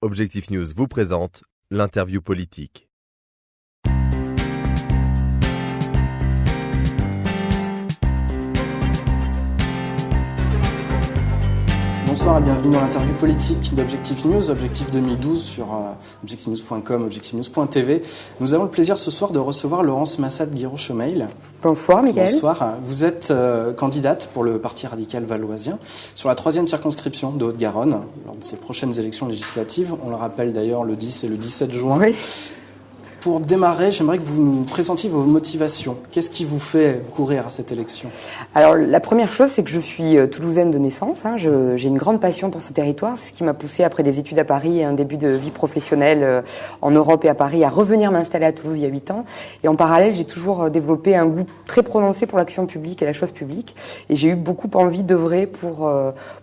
Objectif News vous présente l'interview politique. Bonsoir et bienvenue dans l'interview politique d'Objectif News, Objectif 2012 sur objectifnews.com, objectifnews.tv. Nous avons le plaisir ce soir de recevoir Laurence Massad-Guiraud-Chaumeil. Bonsoir Mickaël. Bonsoir. Vous êtes candidate pour le Parti radical valoisien sur la 3e circonscription de Haute-Garonne lors de ces prochaines élections législatives. On le rappelle d'ailleurs le 10 et le 17 juin. Oui. Pour démarrer, j'aimerais que vous nous présentiez vos motivations. Qu'est-ce qui vous fait courir à cette élection ? Alors la première chose, c'est que je suis toulousaine de naissance. J'ai une grande passion pour ce territoire. C'est ce qui m'a poussée, après des études à Paris et un début de vie professionnelle en Europe et à Paris, à revenir m'installer à Toulouse il y a 8 ans. Et en parallèle, j'ai toujours développé un goût très prononcé pour l'action publique et la chose publique. Et j'ai eu beaucoup envie d'œuvrer pour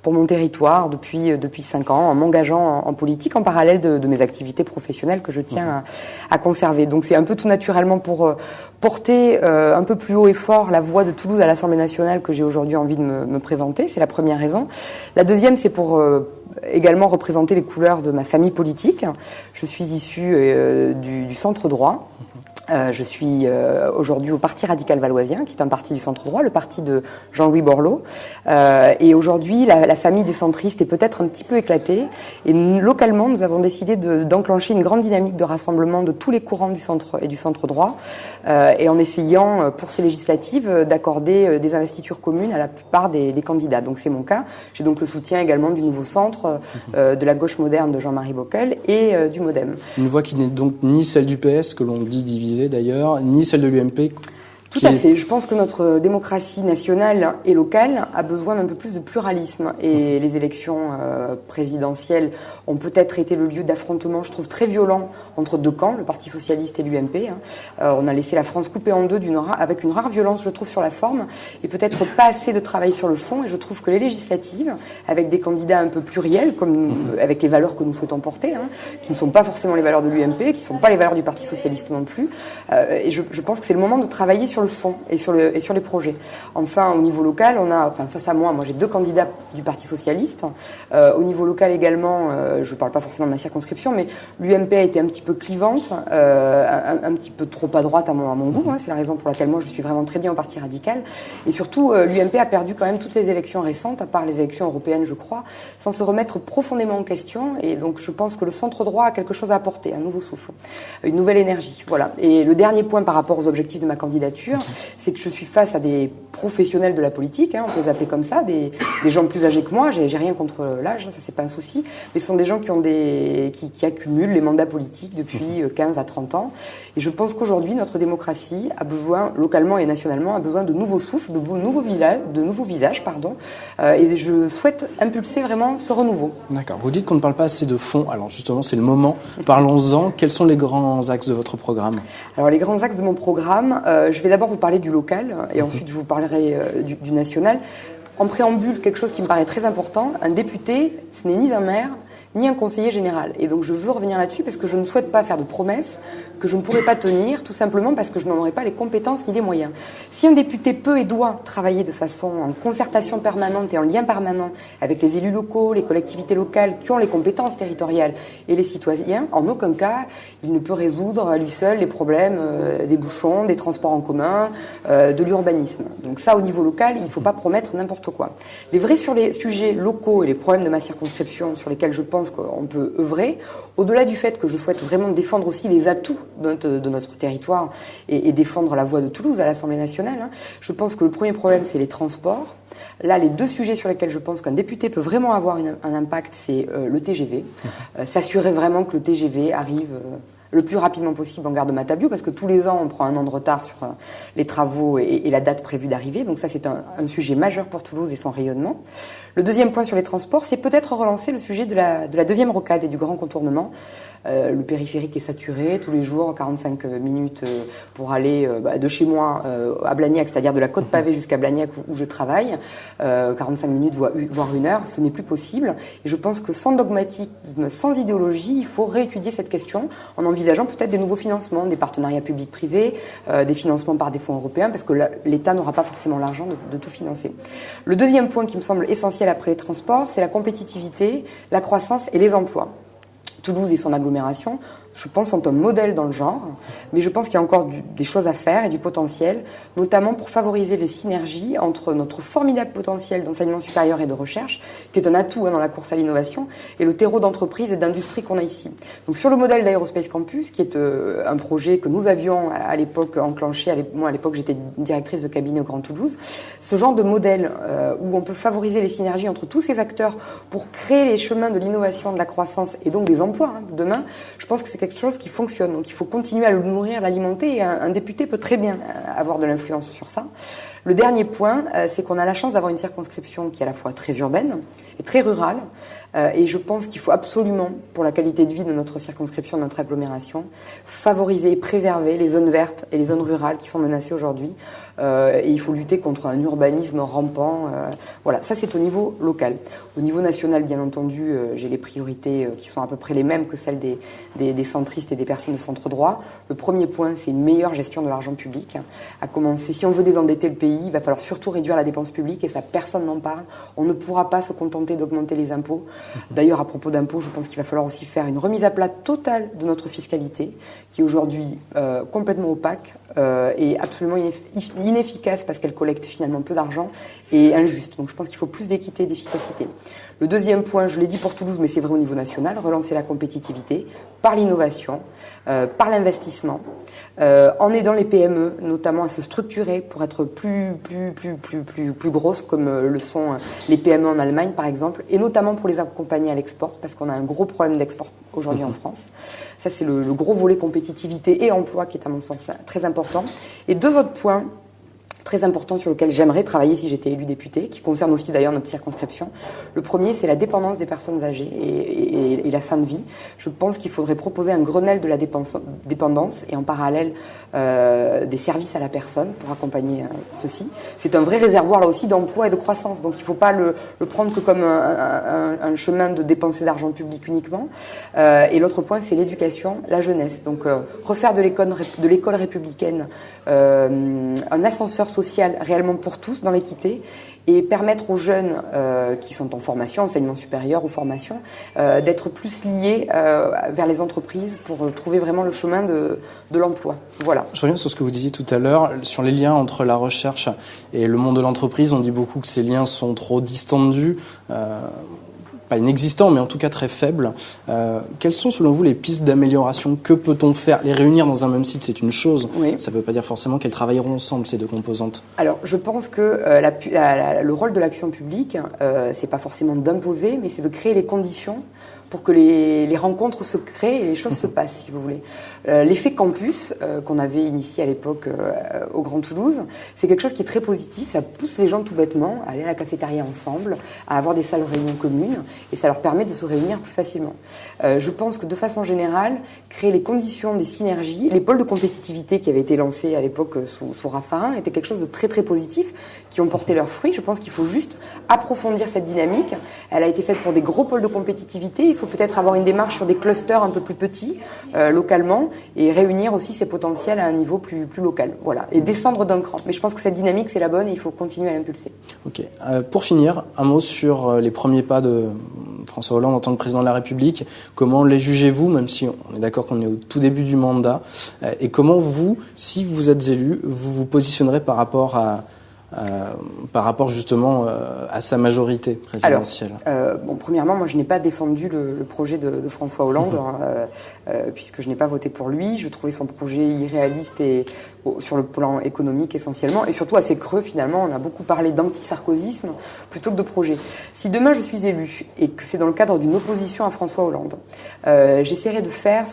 mon territoire depuis 5 ans, en m'engageant en politique, en parallèle de mes activités professionnelles que je tiens à conserver. Donc c'est un peu tout naturellement pour porter un peu plus haut et fort la voix de Toulouse à l'Assemblée nationale que j'ai aujourd'hui envie de me présenter. C'est la première raison. La deuxième, c'est pour également représenter les couleurs de ma famille politique. Je suis issue du centre droit. Je suis aujourd'hui au Parti radical valoisien, qui est un parti du centre droit, le parti de Jean-Louis Borloo. Et aujourd'hui, la famille des centristes est peut-être un petit peu éclatée. Et localement, nous avons décidé d'enclencher une grande dynamique de rassemblement de tous les courants du centre et du centre droit, et en essayant, pour ces législatives, d'accorder des investitures communes à la plupart des candidats. Donc c'est mon cas. J'ai donc le soutien également du Nouveau Centre, de la gauche moderne de Jean-Marie Bockel et du MoDem. Une voix qui n'est donc ni celle du PS, que l'on dit divisée d'ailleurs, ni celle de l'UMP. Tout à fait. Je pense que notre démocratie nationale et locale a besoin d'un peu plus de pluralisme. Et les élections présidentielles ont peut-être été le lieu d'affrontements, je trouve, très violents entre deux camps, le Parti socialiste et l'UMP. On a laissé la France coupée en deux avec une rare violence, je trouve, sur la forme, et peut-être pas assez de travail sur le fond. Et je trouve que les législatives, avec des candidats un peu pluriels, avec les valeurs que nous souhaitons porter, qui ne sont pas forcément les valeurs de l'UMP, qui ne sont pas les valeurs du Parti socialiste non plus, et je pense que c'est le moment de travailler sur le fond et sur les projets. Enfin, au niveau local, face à moi j'ai 2 candidats du Parti socialiste. Au niveau local également, je ne parle pas forcément de ma circonscription, mais l'UMP a été un petit peu clivante, un petit peu trop à droite à mon goût. C'est la raison pour laquelle moi je suis vraiment très bien au Parti radical. Et surtout, l'UMP a perdu quand même toutes les élections récentes, à part les élections européennes, je crois, sans se remettre profondément en question. Et donc, je pense que le centre droit a quelque chose à apporter, un nouveau souffle, une nouvelle énergie. Voilà. Et le dernier point par rapport aux objectifs de ma candidature, c'est que je suis face à des professionnels de la politique, on peut les appeler comme ça, des gens plus âgés que moi. J'ai rien contre l'âge, ça c'est pas un souci, mais ce sont des gens qui accumulent les mandats politiques depuis 15 à 30 ans. Et je pense qu'aujourd'hui, notre démocratie a besoin, localement et nationalement, a besoin de nouveaux souffles, de nouveaux visages. Et je souhaite impulser vraiment ce renouveau. D'accord. Vous dites qu'on ne parle pas assez de fond. Alors justement, c'est le moment. Parlons-en. Quels sont les grands axes de votre programme ? Alors les grands axes de mon programme, je vais d'abord vous parler du local et ensuite je vous parlerai du national. En préambule, quelque chose qui me paraît très important, un député, ce n'est ni un maire, ni un conseiller général. Et donc je veux revenir là-dessus parce que je ne souhaite pas faire de promesses que je ne pourrai pas tenir, tout simplement parce que je n'en aurai pas les compétences ni les moyens. Si un député peut et doit travailler de façon en concertation permanente et en lien permanent avec les élus locaux, les collectivités locales qui ont les compétences territoriales et les citoyens, en aucun cas, il ne peut résoudre à lui seul les problèmes des bouchons, des transports en commun, de l'urbanisme. Donc ça, au niveau local, il ne faut pas promettre n'importe quoi. Les vrais sujets locaux et les problèmes de ma circonscription sur lesquels je pense qu'on peut œuvrer, au-delà du fait que je souhaite vraiment défendre aussi les atouts de notre territoire et défendre la voix de Toulouse à l'Assemblée nationale, je pense que le premier problème, c'est les transports. Là, les 2 sujets sur lesquels je pense qu'un député peut vraiment avoir un impact, c'est le TGV. S'assurer vraiment que le TGV arrive le plus rapidement possible en gare de Matabiau, parce que tous les ans, on prend un an de retard sur les travaux et la date prévue d'arrivée. Donc ça, c'est un sujet majeur pour Toulouse et son rayonnement. Le deuxième point sur les transports, c'est peut-être relancer le sujet de la deuxième rocade et du grand contournement. Le périphérique est saturé tous les jours, 45 minutes pour aller de chez moi à Blagnac, c'est-à-dire de la côte pavée jusqu'à Blagnac où je travaille, 45 minutes voire 1 heure, ce n'est plus possible. Et je pense que sans dogmatisme, sans idéologie, il faut réétudier cette question en envisageant peut-être des nouveaux financements, des partenariats publics-privés, des financements par des fonds européens, parce que l'État n'aura pas forcément l'argent de tout financer. Le deuxième point qui me semble essentiel après les transports, c'est la compétitivité, la croissance et les emplois. Toulouse et son agglomération, je pense, sont un modèle dans le genre, mais je pense qu'il y a encore des choses à faire et du potentiel, notamment pour favoriser les synergies entre notre formidable potentiel d'enseignement supérieur et de recherche, qui est un atout dans la course à l'innovation, et le terreau d'entreprise et d'industrie qu'on a ici. Donc sur le modèle d'Aerospace Campus, qui est un projet que nous avions à l'époque enclenché, moi à l'époque j'étais directrice de cabinet au Grand Toulouse, ce genre de modèle où on peut favoriser les synergies entre tous ces acteurs pour créer les chemins de l'innovation, de la croissance et donc des emplois demain, je pense que c'est quelque chose qui fonctionne. Donc il faut continuer à le nourrir, l'alimenter, et un député peut très bien avoir de l'influence sur ça. Le dernier point, c'est qu'on a la chance d'avoir une circonscription qui est à la fois très urbaine et très rurale. Et je pense qu'il faut absolument, pour la qualité de vie de notre circonscription, de notre agglomération, favoriser et préserver les zones vertes et les zones rurales qui sont menacées aujourd'hui. Et il faut lutter contre un urbanisme rampant. Voilà, ça c'est au niveau local. Au niveau national, bien entendu, j'ai les priorités qui sont à peu près les mêmes que celles des centristes et des personnes de centre droit. Le premier point, c'est une meilleure gestion de l'argent public. À commencer, si on veut désendetter le pays, il va falloir surtout réduire la dépense publique, et ça, personne n'en parle. On ne pourra pas se contenter d'augmenter les impôts. D'ailleurs, à propos d'impôts, je pense qu'il va falloir aussi faire une remise à plat totale de notre fiscalité, qui est aujourd'hui complètement opaque et absolument inefficace parce qu'elle collecte finalement peu d'argent et injuste. Donc je pense qu'il faut plus d'équité et d'efficacité. Le deuxième point, je l'ai dit pour Toulouse, mais c'est vrai au niveau national, relancer la compétitivité par l'innovation, par l'investissement, en aidant les PME notamment à se structurer pour être plus grosses comme le sont les PME en Allemagne par exemple, et notamment pour les accompagner à l'export parce qu'on a un gros problème d'export aujourd'hui en France. Ça c'est le gros volet compétitivité et emploi qui est à mon sens très important. Et deux autres points très important sur lequel j'aimerais travailler si j'étais élu député, qui concerne aussi d'ailleurs notre circonscription. Le premier, c'est la dépendance des personnes âgées et la fin de vie. Je pense qu'il faudrait proposer un Grenelle de la dépendance et en parallèle des services à la personne pour accompagner ceux-ci. C'est un vrai réservoir là aussi d'emploi et de croissance, donc il ne faut pas le prendre que comme un chemin de dépenser d'argent public uniquement. Et l'autre point, c'est l'éducation, la jeunesse. Donc refaire de l'école républicaine un ascenseur social réellement pour tous dans l'équité et permettre aux jeunes qui sont en formation, enseignement supérieur ou formation, d'être plus liés vers les entreprises pour trouver vraiment le chemin de l'emploi. Voilà. Je reviens sur ce que vous disiez tout à l'heure, sur les liens entre la recherche et le monde de l'entreprise. On dit beaucoup que ces liens sont trop distendus. Pas inexistants, mais en tout cas très faibles. Quelles sont selon vous les pistes d'amélioration? Que peut-on faire? Les réunir dans un même site, c'est une chose. Oui. Ça ne veut pas dire forcément qu'elles travailleront ensemble, ces deux composantes. Alors, je pense que le rôle de l'action publique, c'est pas forcément d'imposer, mais c'est de créer les conditions pour que les rencontres se créent et les choses se passent, si vous voulez. L'effet campus qu'on avait initié à l'époque au Grand Toulouse, c'est quelque chose qui est très positif. Ça pousse les gens tout bêtement à aller à la cafétéria ensemble, à avoir des salles de réunion communes, et ça leur permet de se réunir plus facilement. Je pense que de façon générale, créer les conditions des synergies, les pôles de compétitivité qui avaient été lancés à l'époque sous Raffarin étaient quelque chose de très très positif, qui ont porté leurs fruits. Je pense qu'il faut juste approfondir cette dynamique. Elle a été faite pour des gros pôles de compétitivité. Il faut peut-être avoir une démarche sur des clusters un peu plus petits, localement, et réunir aussi ces potentiels à un niveau plus local. Voilà, et descendre d'un cran. Mais je pense que cette dynamique, c'est la bonne et il faut continuer à l'impulser. Ok. Pour finir, un mot sur les premiers pas de François Hollande en tant que président de la République. Comment les jugez-vous, même si on est d'accord qu'on est au tout début du mandat, et comment vous, si vous êtes élu, vous vous positionnerez par rapport justement à sa majorité présidentielle? Alors, premièrement, moi je n'ai pas défendu le projet de François Hollande, puisque je n'ai pas voté pour lui. Je trouvais son projet irréaliste et sur le plan économique essentiellement, et surtout assez creux finalement. On a beaucoup parlé d'anti-sarkozysme plutôt que de projet. Si demain je suis élu et que c'est dans le cadre d'une opposition à François Hollande, j'essaierai de faire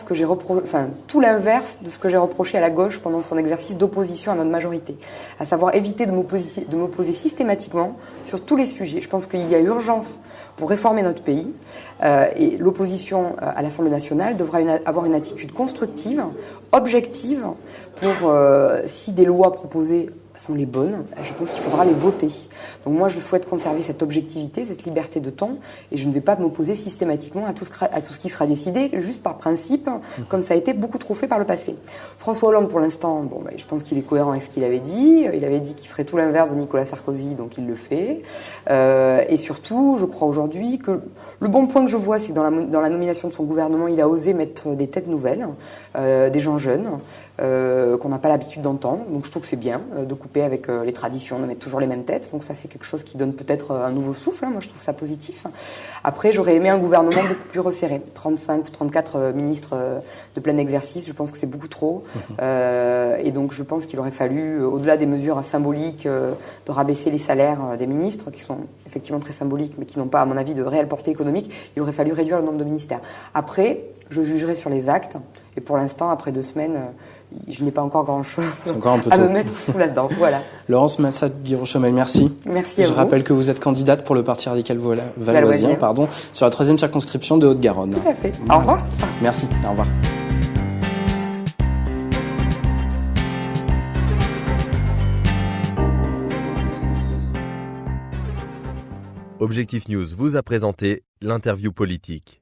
tout l'inverse de ce que j'ai reproché à la gauche pendant son exercice d'opposition à notre majorité, à savoir éviter de m'opposer systématiquement sur tous les sujets. Je pense qu'il y a urgence pour réformer notre pays et l'opposition à l'Assemblée nationale devra avoir une attitude constructive, objective, pour si des lois proposées sont les bonnes, je pense qu'il faudra les voter. Donc moi, je souhaite conserver cette objectivité, cette liberté de ton, et je ne vais pas m'opposer systématiquement à tout ce qui sera décidé, juste par principe, comme ça a été beaucoup trop fait par le passé. François Hollande, pour l'instant, je pense qu'il est cohérent avec ce qu'il avait dit. Il avait dit qu'il ferait tout l'inverse de Nicolas Sarkozy, donc il le fait. Et surtout, je crois aujourd'hui que le bon point que je vois, c'est que dans la nomination de son gouvernement, il a osé mettre des têtes nouvelles, des gens jeunes, qu'on n'a pas l'habitude d'entendre. Donc je trouve que c'est bien de couper avec les traditions, de mettre toujours les mêmes têtes. Donc ça, c'est quelque chose qui donne peut-être un nouveau souffle. Moi, je trouve ça positif. Après, j'aurais aimé un gouvernement beaucoup plus resserré. 35 ou 34 ministres de plein exercice, je pense que c'est beaucoup trop. Et donc, je pense qu'il aurait fallu, au-delà des mesures symboliques, de rabaisser les salaires des ministres, qui sont effectivement très symboliques, mais qui n'ont pas, à mon avis, de réelle portée économique. Il aurait fallu réduire le nombre de ministères. Après, je jugerai sur les actes. Et pour l'instant, après 2 semaines, je n'ai pas encore grand-chose à me mettre sous la dent. Voilà. Laurence Massat-Guirochomel, merci. Merci à vous. Je rappelle que vous êtes candidate pour le Parti radical valoisien, sur la 3e circonscription de Haute-Garonne. Tout à fait. Au revoir. Merci. Au revoir. Objectif News vous a présenté l'interview politique.